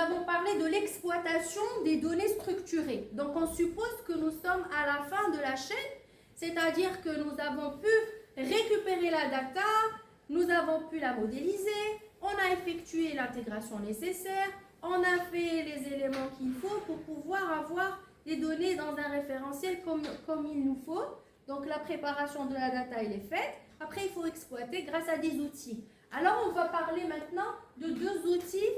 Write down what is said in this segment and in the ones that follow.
avons parlé de l'exploitation des données structurées. Donc, on suppose que nous sommes à la fin de la chaîne, c'est-à-dire que nous avons pu récupérer la data, nous avons pu la modéliser, on a effectué l'intégration nécessaire, on a fait les éléments qu'il faut pour pouvoir avoir des données dans un référentiel comme il nous faut. Donc, la préparation de la data, elle est faite. Après, il faut exploiter grâce à des outils. Alors, on va parler maintenant de deux outils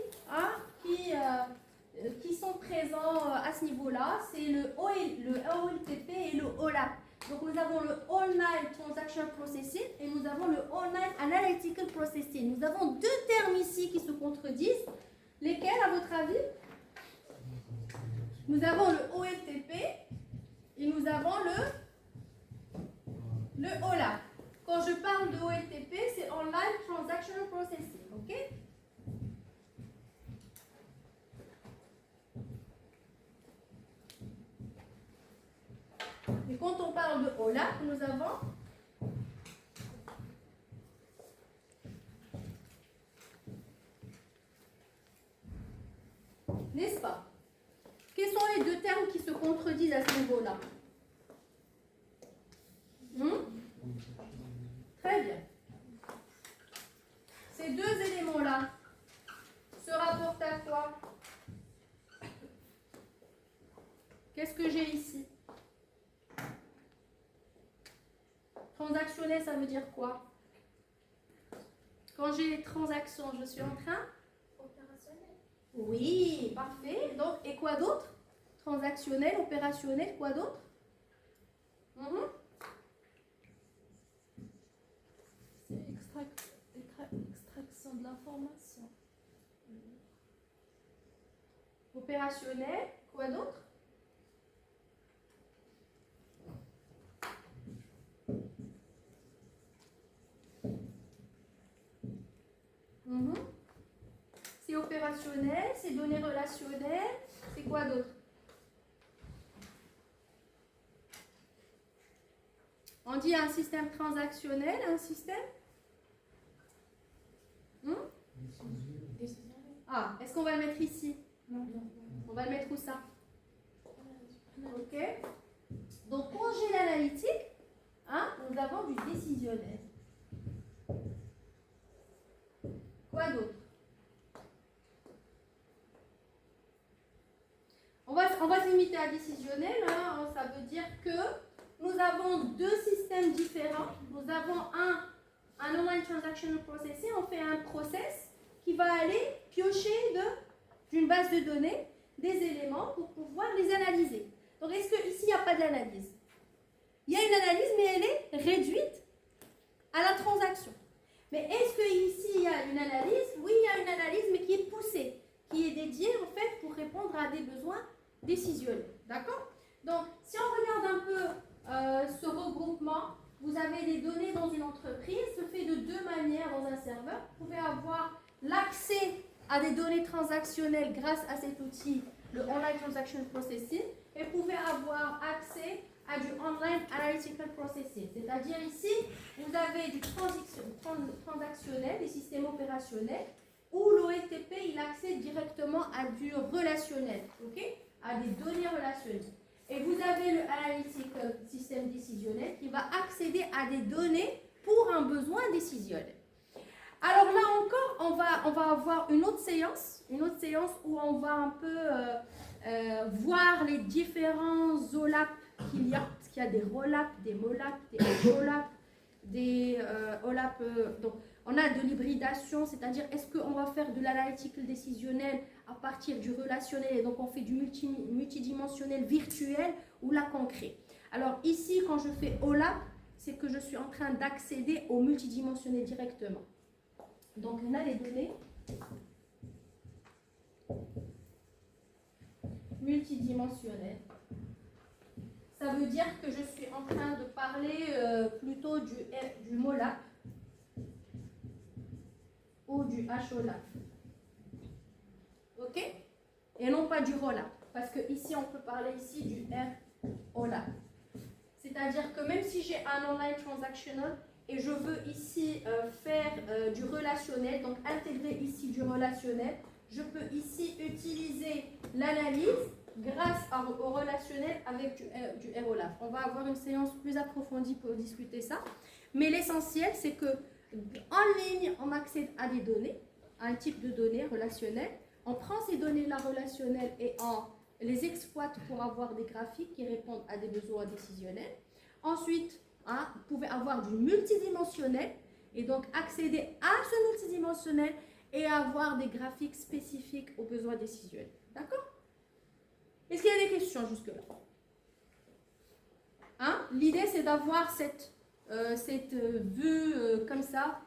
qui sont présents à ce niveau-là. C'est le OLTP et le OLAP. Donc, nous avons le All-Night Transaction Processing et nous avons le All-Night Analytical Processing. Nous avons deux termes ici qui se contredisent. Lesquels, à votre avis? Nous avons le OLTP et nous avons le OLAP. Quand je parle de OLTP, c'est Online Transaction Processing, ok? Et quand on parle de OLAP, nous avons n'est-ce pas? Quels sont les deux termes qui se contredisent à ce niveau-là? Très bien. Ces deux éléments-là se rapportent à quoi? Qu'est-ce que j'ai ici? Transactionnel, ça veut dire quoi? Quand j'ai les transactions, je suis en train? Opérationnel. Oui, parfait. Donc, et quoi d'autre? Transactionnel, opérationnel, quoi d'autre? C'est extraction de l'information. Opérationnel, quoi d'autre? C'est opérationnel, c'est données relationnelles, c'est quoi d'autre? On dit un système transactionnel, un système? Ah, est-ce qu'on va le mettre ici? Non. On va le mettre où ça? Ok. Donc, quand j'ai l'analytique, nous avons du décisionnel. Quoi d'autre? On va se limiter à décisionnel. Ça veut dire que nous avons deux systèmes différents. Nous avons un online transaction processing. On fait un process qui va aller piocher d'une base de données des éléments pour pouvoir les analyser. Donc, est-ce qu'ici, il n'y a pas d'analyse? Il y a une analyse, mais elle est réduite à la transaction. Mais est-ce qu'ici, il y a une analyse? Oui, il y a une analyse, mais qui est poussée, qui est dédiée, en fait, pour répondre à des besoins décisionnels. D'accord? Donc, si on regarde un peu ce regroupement, vous avez des données dans une entreprise, se fait de deux manières dans un serveur. Vous pouvez avoir l'accès à des données transactionnelles grâce à cet outil, le Online Transaction Processing, et vous pouvez avoir accès à du Online Analytical Processing. C'est-à-dire ici, vous avez du transactionnel, des systèmes opérationnels, où l'OLTP, il accède directement à du relationnel, ok? À des données relationnelles. Et vous avez le Analytical System décisionnel qui va accéder à des données pour un besoin décisionnel. Alors là encore, on va avoir une autre séance où on va un peu voir les différents OLAP qu'il y a. Parce qu'il y a des ROLAP, des MOLAP, des HOLAP, des OLAP. Donc, on a de l'hybridation, c'est-à-dire est-ce qu'on va faire de l'analytical décisionnel à partir du relationnel et donc on fait du multidimensionnel virtuel ou là concret. Alors ici, quand je fais OLAP, c'est que je suis en train d'accéder au multidimensionnel directement. Donc, on a les données multidimensionnelles. Ça veut dire que je suis en train de parler plutôt du MOLAP ou du HOLAP. Ok? Et non pas du ROLAP. Parce que ici, on peut parler ici du ROLAP. C'est-à-dire que même si j'ai un online transactional et je veux ici faire du relationnel, donc intégrer ici du relationnel, je peux ici utiliser l'analyse grâce au relationnel avec du ROLAF. On va avoir une séance plus approfondie pour discuter ça. Mais l'essentiel, c'est que en ligne, on accède à des données, à un type de données relationnelles. On prend ces données-là relationnelles et on les exploite pour avoir des graphiques qui répondent à des besoins décisionnels. Ensuite, vous pouvez avoir du multidimensionnel et donc accéder à ce multidimensionnel et avoir des graphiques spécifiques aux besoins décisionnels. D'accord? Est-ce qu'il y a des questions jusque-là? L'idée, c'est d'avoir cette vue comme ça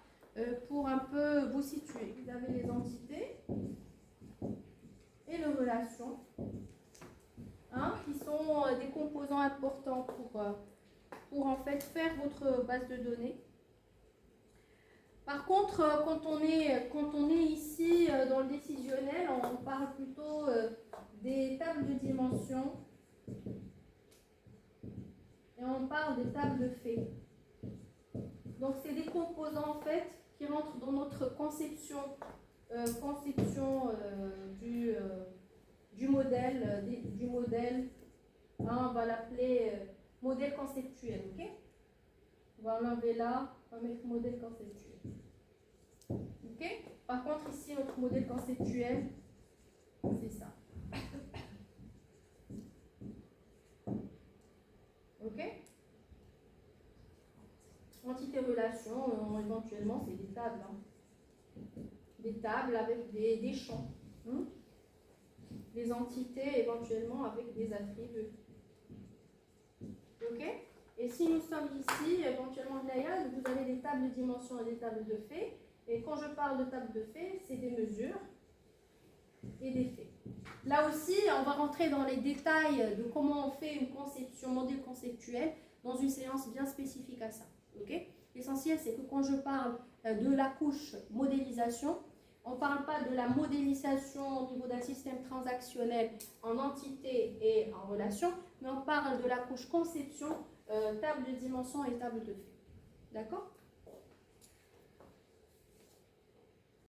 pour un peu vous situer. Vous avez les entités et les relations qui sont des composants importants pour en fait faire votre base de données. Par contre, quand on est ici dans le décisionnel, on parle plutôt des tables de dimensions et on parle des tables de faits. Donc, c'est des composants en fait qui rentrent dans notre conception du modèle. On va l'appeler modèle conceptuel, ok? On va l'enlever là, on va mettre modèle conceptuel. Ok? Par contre, ici, notre modèle conceptuel, c'est ça. Ok? Entité-relation, éventuellement, c'est des tables. Des tables avec des champs. Des entités, éventuellement, avec des attributs. Ok? Et si nous sommes ici, éventuellement, vous avez des tables de dimension et des tables de faits. Et quand je parle de table de faits, c'est des mesures et des faits. Là aussi, on va rentrer dans les détails de comment on fait une conception, modèle conceptuel, dans une séance bien spécifique à ça. Okay? L'essentiel, c'est que quand je parle de la couche modélisation, on ne parle pas de la modélisation au niveau d'un système transactionnel en entité et en relation, mais on parle de la couche conception, table de dimension et table de faits. D'accord ?